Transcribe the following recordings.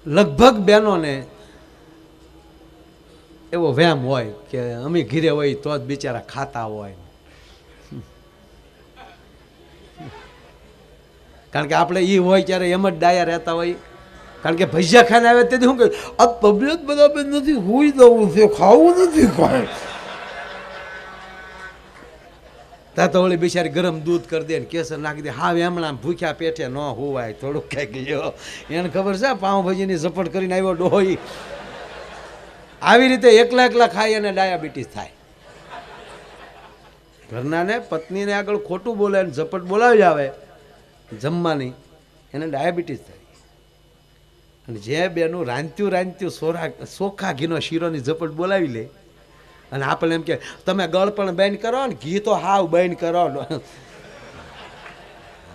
લગભગ બહેનોને એવો વહેમ હોય કે અમે ઘીરે હોય તો જ બિચારા ખાતા હોય, કારણ કે આપણે એ હોય ત્યારે એમ જ ડાયા રહેતા હોય, કારણ કે ભજીયા ખાને આવે તેથી શું કહે આ તબિયત બરાબર નથી, હોઈ જવું છે, ખાવું નથી કોઈ, ત્યાં તો ઓલી બિચારી ગરમ દૂધ કરી દે ને કેસર નાખી દે, હા એમણા ભૂખ્યા પેટે ન હોવાય, થોડુંક કંઈક લ્યો, એને ખબર છે પાઉંભાજીની ઝપટ કરીને આવ્યો ડોહી, આવી રીતે એકલા એકલા ખાય અને ડાયાબિટીસ થાય. ઘરનાને પત્નીને આગળ ખોટું બોલે અને ઝપટ બોલાવી આવે જમવાની, એને ડાયાબિટીસ થાય. અને જે બેનું રાંધ્યું ચોખા ઘીનો શીરોની ઝપટ બોલાવી લે અને આપણે એમ કે તમે ગળ પણ બંધ કરો ને ઘી તો હાવ બંધ કરો.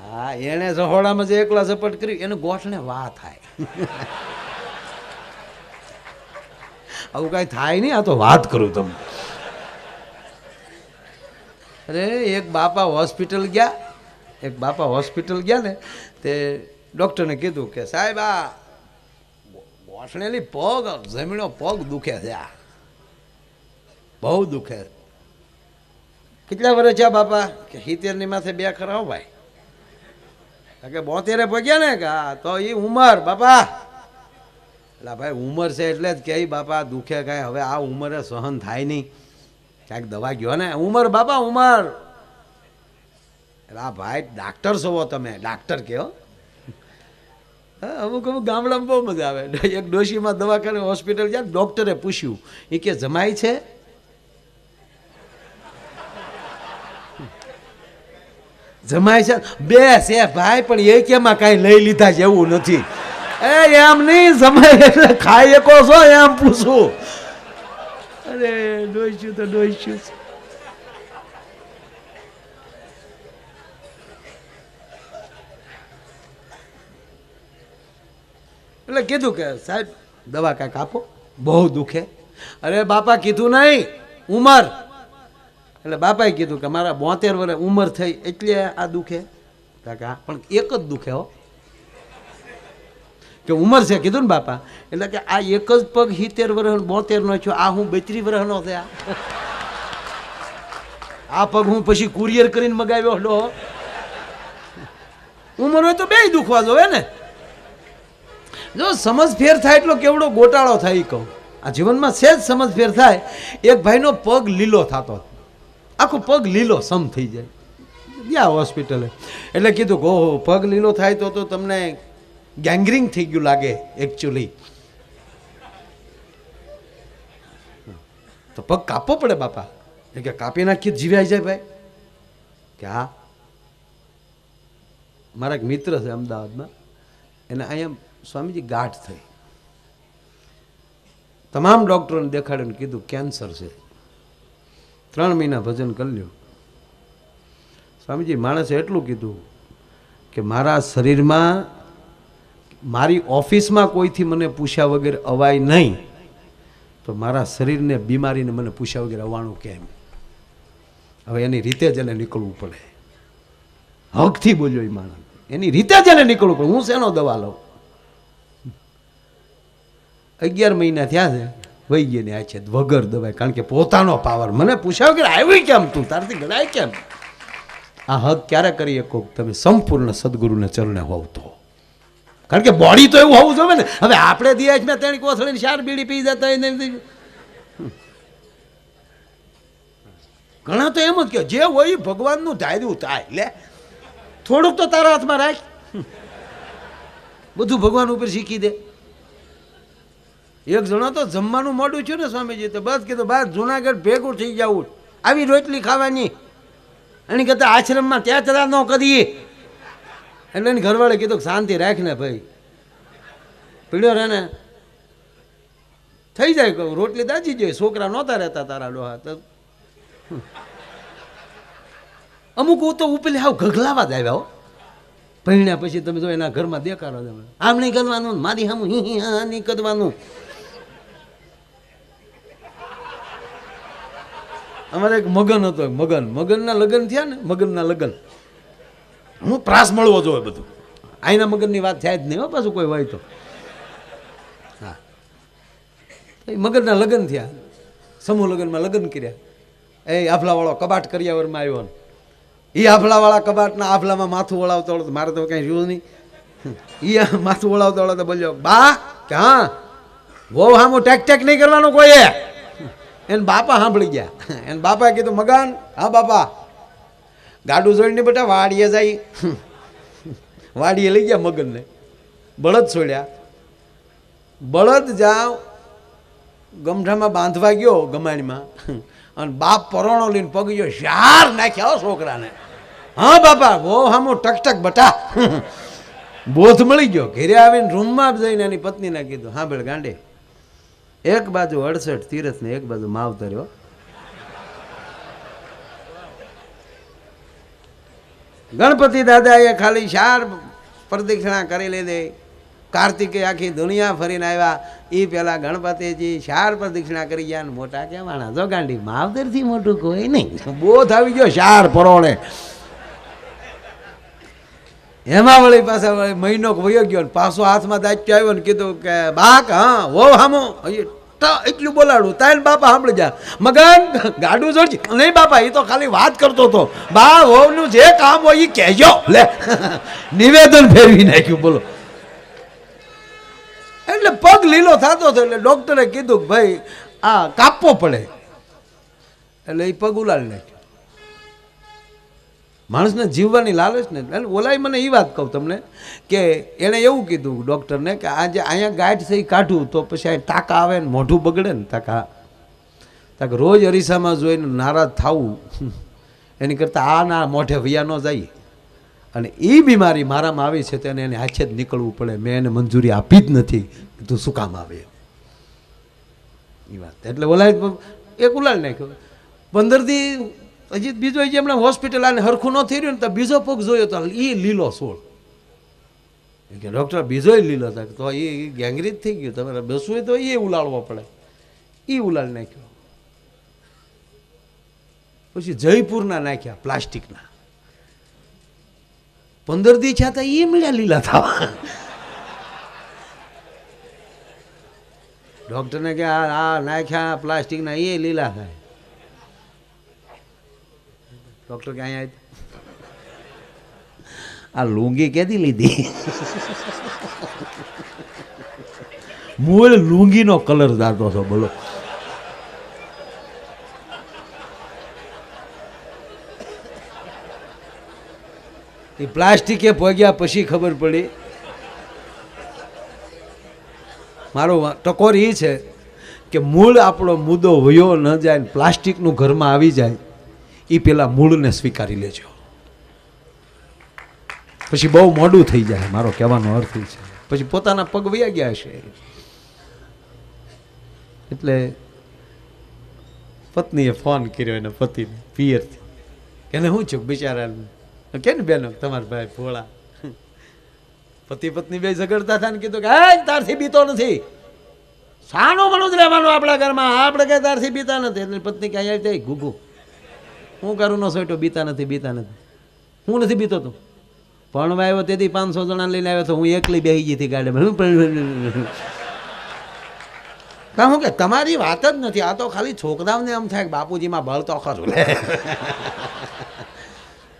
હા, એને રહોડામાં જે એકલા ઝપટ કરી એને ગોઠને વાહ થાય. આવું કાંઈ થાય નહીં, આ તો વાત કરું તમને. અરે એક બાપા હોસ્પિટલ ગયા ને તે ડૉક્ટરને કીધું કે સાહેબ આ ગોઠણેલી પગ જમીનો પગ દુખે છે, આ બહુ દુખે. કેટલા વર્ષ છે બાપા? કે 70ની માથે બે ખરા ભાઈ, કે 72 પગ્યા ને કે હા તો એ ઉંમર બાપા, એટલે ભાઈ ઉંમર છે એટલે જ કે બાપા દુખે કાંઈ હવે આ ઉંમરે સહન થાય નહીં, ક્યાંક દવા ગયો ને ઉંમર બાપા ઉંમર. એટલે આ ભાઈ ડાક્ટર છો તમે, ડાક્ટર કહો. અમુક ગામડામાં બહુ મજા આવે. એક ડોશીમાં દવાખાને હોસ્પિટલ ગયા, ડૉક્ટરે પૂછ્યું એ કે જમાઈ છે? જમાય છે બે છે ભાઈ, પણ એ કેમાં કાંઈ લઈ લીધા જેવું નથી. એ એમ નહીં, જમાય એટલે ખાઈ શકો છો એમ પૂછું. અરે ડોઈશું તો ડોઈશું. એટલે કીધું કે સાહેબ દવા કાંઈક આપો, બહુ દુખે. અરે બાપા કીધું નહીં, ઉંમર. એટલે બાપાએ કીધું કે મારા 72 વર્ષ ઉંમર થઈ એટલે આ દુખે. કાકા પણ એક જ દુખે હો, કે ઉંમર છે કીધું ને બાપા. એટલે કે આ એક જ પગ 70 વર્ષ 72 નો છો, આ હું 32 વર્ષનો થયા. આ પગ હું પછી કુરિયર કરીને મગાવ્યો હલો. ઉંમર હોય તો બે દુખવા જોવે ને. જો સમજ ફેર થાય એટલો કેવડો ગોટાળો થાય કહું. આ જીવનમાં સહેજ સમજ ફેર થાય. એક ભાઈનો પગ લીલો થતો, આખો પગ લીલો સમ થઈ જાય. ગયા હોસ્પિટલે એટલે કીધું કે ઓહો પગ લીલો થાય તો તમને ગેંગ્રીન થઈ ગયું લાગે એકચ્યુઅલી, તો પગ કાપવો પડે બાપા. એ કે કાપી નાખીએ જીવાઈ જાય ભાઈ. કે હા, મારા એક મિત્ર છે અમદાવાદમાં, એને અહીંયા સ્વામીજી ગાંઠ થઈ, તમામ ડૉક્ટરોને દેખાડ્યું, કીધું કેન્સર છે. 3 મહિના ભજન કરી લ્યો. સ્વામીજી માણસે એટલું કીધું કે મારા શરીરમાં મારી ઓફિસમાં કોઈથી મને પૂછ્યા વગર અવાય નહીં, તો મારા શરીરને બીમારીને મને પૂછ્યા વગર અવાણું કેમ? હવે એની રીતે જ એને નીકળવું પડે. હકથી બોલ્યો એ માણસ, એની રીતે જ એને નીકળવું પડે. હું શેનો દવા લઉં? 11 મહિના થયા છે, વહી ગઈ આ છે વગર દવાય, કારણ કે પોતાનો પાવર મને પૂછ્યા વગર આવી કેમ, તું તારથી ગણાય કેમ? આ હક ક્યારે કરી શકો? તમે સંપૂર્ણ સદગુરુને ચરણે હોવ તો. કારણ કે બોડી તો એવું હોવું જોઈએ ને. હવે આપણે દિયાજ મેં 3 કોથળીની 4 બીડી પી જતા હોય ને, ઘણા તો એમ જ કે જે હોય ભગવાનનું ધાર્યું થાય. લે થોડુંક તો તારા હાથમાં રાખ, બધું ભગવાન ઉપર શીખી દે. એક જણો તો જમવાનું મોડું છું ને સ્વામીજી, તો બસ કીધું બસ જુનાગઢ ભેગું થઈ જવું, આવી રોટલી ખાવાની. એની કરતા આશ્રમમાં ત્યાં ચલા ન કરીએ. એટલે એની ઘરવાળે કીધું શાંતિ રાખને ભાઈ, પીડ્યો રહે ને થઈ જાય, કહું રોટલી દાજી જોઈએ. છોકરા નહોતા રહેતા તારા ડોહા તો અમુક તો ઉપેલી હાવ ગગલાવા જ આવ્યા હો. પૈણ્યા પછી તમે જો એના ઘરમાં દેખાડો, તમે આમ નહીં કરવાનું, મારી સામું નહીં કરવાનું. અમારે એક મગન હતો, મગનના લગ્ન થયા ને, મગનના લગ્ન હું પ્રાસ મળવો જોઈએ બધું. આઈના મગનની વાત થાય જ નહીં હો પાછું કોઈ હોય તો. હા, મગજના લગ્ન થયા, સમૂહ લગ્નમાં લગ્ન કર્યા. એ આફલાવાળો કબાટ કરિયાવરમાં આવ્યો ને એ આફલાવાળા કબાટના આફલામાં માથું વળાવતો હતો. મારે તો કાંઈ જોયું નહીં. એ માથું વળાવતો હતો તો બોલ્યો, બા કે હા બહુ હામું ટેક ટેક નહીં કરવાનું કોઈએ. એને બાપા સાંભળી ગયા. એને બાપાએ કીધું, મગન હા બાપા, ગાડું જોઈને બેટા વાડીએ જાય. વાડીએ લઈ ગયા મગનને, બળદ છોડ્યા. બળદ જાવ ગમઠામાં બાંધવા ગયો ગમાણીમાં, અને બાપ પરોણો લઈને પગ ગયો, શાર નાખ્યા છોકરાને. હા બાપા બહુ હામો ટકટક બટા. બોધ મળી ગયો. ઘેરે આવીને રૂમમાં જઈને એની પત્નીને કીધું, હા બેળ ગાંડે, એક બાજુ 68 તીરથ ને એક બાજુ માવતર્યો. ગણપતિ દાદાએ ખાલી 4 પ્રદક્ષિણા કરી લીધી. કાર્તિકે આખી દુનિયા ફરીને આવ્યા. એ પેલા ગણપતિજી 4 પ્રદક્ષિણા કરી ગયા ને મોટા કહેવાના. જો ગાંડી માવતરથી મોટું કોઈ નહીં. બોધ આવી ગયો 4 પરોણે. એમાં વળી પાછા વળી મહિનો વયો ગયો ને પાછો હાથમાં દાચ્યો આવ્યો ને કીધું કે બાક હા વો હામો એટલું બોલાડું. તાઈને બાપા સાંભળી જા, મગન ગાડું જોડજે. નહીં બાપા એ તો ખાલી વાત કરતો હતો. બા વહુનું જે કામ હોય એ કહેજો. લે નિવેદન ફેરવી નાખ્યું. બોલો. એટલે પગ લીલો થતો હતો. એટલે ડોક્ટરે કીધું કે ભાઈ આ કાપવો પડે. એટલે એ પગ ઉલાડી નાખ્યો. માણસને જીવવાની લાલચ ને. ઓલાય મને એ વાત કહું તમને કે એણે એવું કીધું ડૉક્ટરને કે આજે અહીંયા ગાંઠ થઈ કાઢું તો પછી આ ટાંકા આવે ને મોઢું બગડે ને ટાંકા. તાકે રોજ અરીસામાં જોઈને નારાજ થવું એની કરતાં આ ના મોઢે વૈયા ન જાય. અને એ બીમારી મારામાં આવી છે તેને એને હાથે જ નીકળવું પડે. મેં એને મંજૂરી આપી જ નથી. તું શું કામ આવે એ વાત. એટલે ઓલાય એક ઉલાડી નાખ્યો. 15 દી હજી બીજો જે હમણાં હોસ્પિટલ આને હરખું ન થઈ રહ્યું ને તો બીજો પગ જોયો તો એ લીલો સોળ. કે ડૉક્ટર બીજો લીલો થાય તો એ ગેંગરીજ થઈ ગયું. તમારે બેસવું હોય તો એ ઉલાળવો પડે. એ ઉલાળી નાખ્યો. પછી જયપુરના નાખ્યા પ્લાસ્ટિકના. 15 દી થયા હતા એ મળ્યા લીલા થવા. ડૉક્ટરને કે આ નાખ્યા પ્લાસ્ટિકના એ લીલા થાય. ડૉક્ટર કે અહીંયા આ લુંગી ક્યાંથી લીધી? મૂળ લુંગીનો કલર દાતો છો. બોલો. એ પ્લાસ્ટિકે પગ્યા પછી ખબર પડી. મારો ટકોર એ છે કે મૂળ આપણો મુદ્દો વયો ન જાય, પ્લાસ્ટિકનું ઘરમાં આવી જાય એ પેલા મૂળને સ્વીકારી લેજો. પછી બહુ મોડું થઈ જાય. મારો કહેવાનો અર્થ એ છે પછી પોતાના પગ વયા ગયા હશે. એટલે પત્નીએ ફોન કર્યો એને પતિને પિયરથી. એને શું છું બિચારાને કે ને બેનો તમારા ભાઈ ભોળા પતિ પત્ની બે ઝઘડતા હતા ને કીધું કે હે તારથી બીતો નથી. સાનો મનું જ રહેવાનું આપણા ઘરમાં. આપણે કઈ તારથી બીતા નથી. એટલે પત્ની ક્યાં આવી ગુગુ હું કરું ન સોટો બીતા નથી બીતા નથી. હું નથી બીતો તું પણ આવ્યો તેથી 500 જણા લઈને આવ્યો તો હું એકલી બેસી ગઈ હતી ગાડીમાં. કામ કે તમારી વાત જ નથી. આ તો ખાલી છોકરાઓને એમ થાય કે બાપુજીમાં બળ તો ખરું.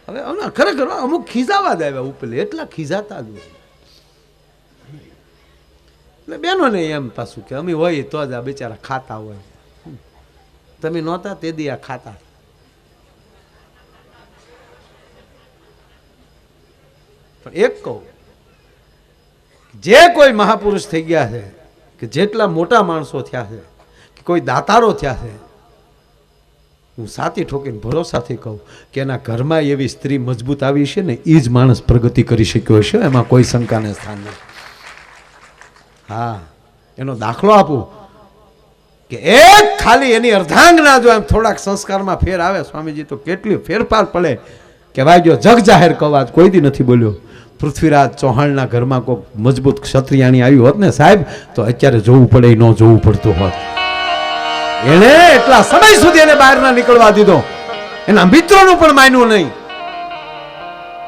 હવે ખરેખર અમુક ખીજાવા જ આવ્યા ઉપર. એટલા ખીજાતા જ હોય. એટલે બેનોને એમ પાછું કે અમે હોય તો જ આ બિચારા ખાતા હોય. તમે નહોતા તે દી આ ખાતા. પણ એક કહું, જે કોઈ મહાપુરુષ થઈ ગયા છે કે જેટલા મોટા માણસો થયા છે કે કોઈ દાતારો થયા છે, હું સાથી ઠોકીને ભરોસાથી કહું કે એના ઘરમાં એવી સ્ત્રી મજબૂત આવી છે ને એ જ માણસ પ્રગતિ કરી શક્યો છે. એમાં કોઈ શંકાને સ્થાન નથી. હા, એનો દાખલો આપું કે એક ખાલી એની અર્ધાંગના જો એમ થોડાક સંસ્કારમાં ફેર આવે સ્વામીજી તો કેટલી ફેરફાર પડે કે ભાઈ જો જગ જાહેર કવાત કોઈ દી નથી બોલ્યો. પૃથ્વીરાજ ચૌહાણના ઘરમાં કોઈ મજબૂત ક્ષત્રિયાણી આવી હોત ને સાહેબ તો અત્યારે જોવું પડે ન જોવું પડતું હોત. એને એટલા સમય સુધી એને બહાર ના નીકળવા દીધો. એના મિત્રોનું પણ માન્યું નહીં.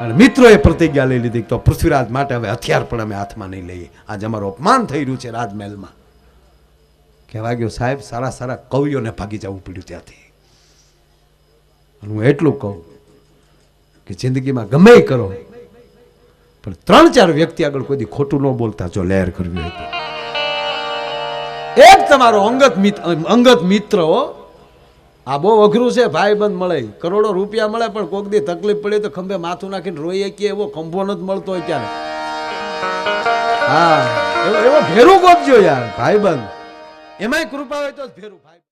અને મિત્રોએ પ્રતિજ્ઞા લઈ લીધી તો પૃથ્વીરાજ માટે હવે હથિયાર પણ અમે હાથમાં નહીં લઈએ. આજે અમારું અપમાન થઈ રહ્યું છે રાજમહેલમાં. કહેવા ગયો સાહેબ સારા સારા કવિઓને ભાગી જવું પડ્યું ત્યાંથી. હું એટલું કહું કે જિંદગીમાં ગમે એ કરો પણ 3-4 વ્યક્તિ આગળ કોઈ દી ખોટું ન બોલતા જો લહેર કરવી હોય તો. એક તમારો અંગત મિત્ર હો. આ બહુ અઘરું છે. ભાઈબંધ મળે, કરોડો રૂપિયા મળે, પણ કોક દી તકલીફ પડે તો ખંભે માથું નાખીને રોઈએ કે એવો ખંભો નથી મળતો હોય ત્યારે. હા, એવો ભેરું ગોતજો યાર ભાઈબંધ. એમાંય કૃપા હોય તો જ ભેરું ભાઈ.